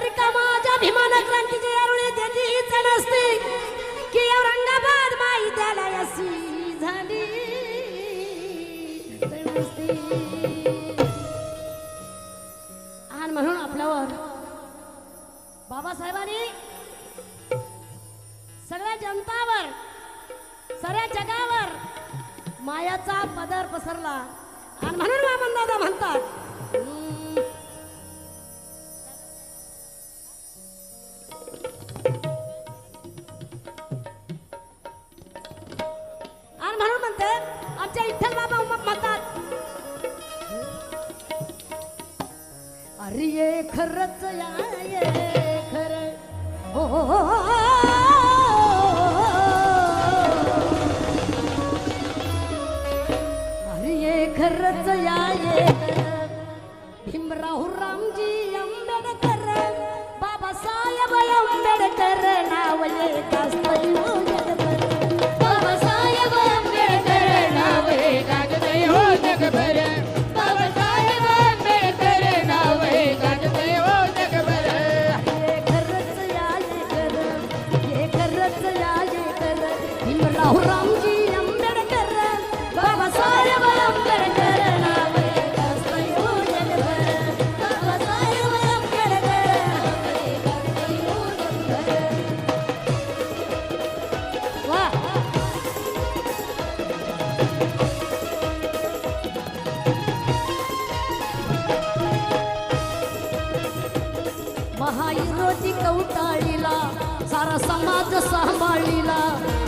जर का माझ्या भीमान क्रांतीची यारुळी त्याची हीच नसती की औरंगाबाद माई त्याला अशी झाली नसती. आणि म्हणून आपल्यावर बाबासाहेबांनी सगळ्या जनतावर साऱ्या जगावर मायाचा पदर पसरला. आणि म्हणून वामनदादा म्हणतात आणि म्हणून म्हणते आमच्या विठ्ठल बाबा म्हणतात अरे ये खरंच या ये खरं हो हो हो अरे ये खरंच या ये भीमराव रामजी आंबेडकर बाबासाहेब आंबेडकर नाव एक असतं बाबासाहेब आंबेडकर नाव एक गाजतंय हो जगभर. बाबासाहेब आंबेडकर नाव एक गाजतंय हो जगभर. ये खरंच या ये खरं ये खरंच या ये खरं भीमराव रामजी आंबेडकर बाबासाहेब आंबेडकर नाव एक असतं हो जगभर. बाबासाहेब आंबेडकर नाव एक असतं हो जगभर. वा महायुरोची कवटाळीला सारा समाज सांभाळीला.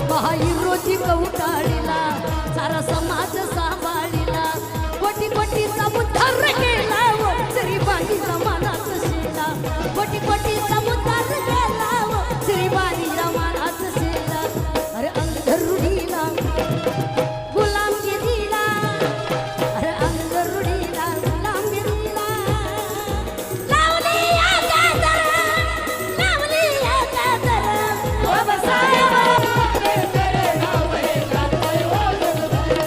महायुरोची कवटाळीला सारा समाज सांभाळीला. कोटी कोटीचा उद्धार केला व श्रीबाई जमानात शिला. कोटी कोटीचा उद्धार केला व श्रीबाई जमानात शिला. अरे अंधरुढीला गुलामगिरीला अरे अंधरुढीला गुलामगिरीला लावली या चादर लावली या चादर बाबासाहेब आंबेडकर नाव एक गाजतंय हो जगभर.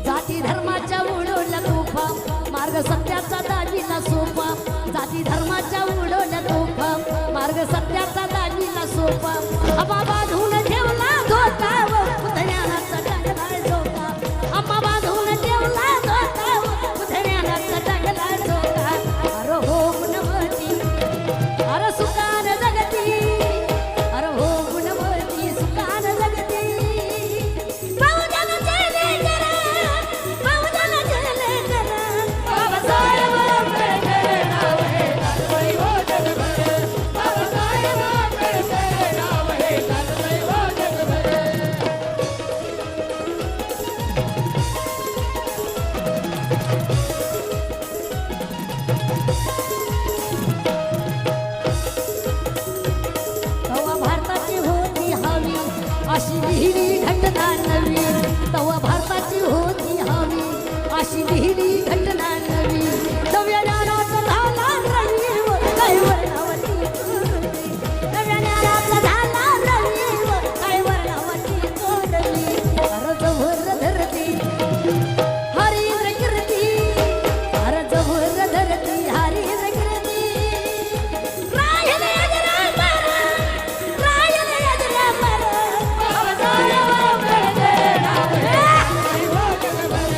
जाती धर्माच्या उडवल्या तोफा मार्ग सत्याचा दाजीला सोपा. जाती धर्माच्या उडवल्या तोफा मार्ग सत्याचा दाजीला सोपा. अबा बांधून ठेवला धोका व पुतण्याचा टांगला झोका. अम्मा बांधून ठेवला धोका व पुतण्याचा टांगला झोका. अरे हो गुणवती अरे सुकान जगती अरे हो गुणवती सुकान जगती. बहुजन जयले करा बहुजन जयले करा बाबासाहेब आंबेडकर नाव एक गाजतंय हो जगभर. बाबासाहेब आंबेडकर नाव एक गाजतंय हो जगभर. तवा भारताची होती हवी अशी लिहिली घटना नवी. तवा भारताची होती हवी अशी लिहिली घटना नवी. नव्या ज्ञानाचा झाला रवी व काय वर्णावती कोरली. नव्या ज्ञानाचा झाला रवी व काय वर्णावती कोरली. अर्ज भर धरती हरिंद्र कीर्ती अर्ज भर धरती हरिंद्र कीर्ती. राहिले अजरामर राहिले अजरामर बाबासाहेब आंबेडकर नाव गाजतंय हो जगभर.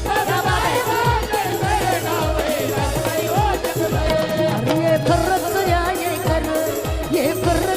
बाबासाहेब आंबेडकर नाव एक गाजतंय हो जगभर. अरे ये खरंच या ये खरं ये खरं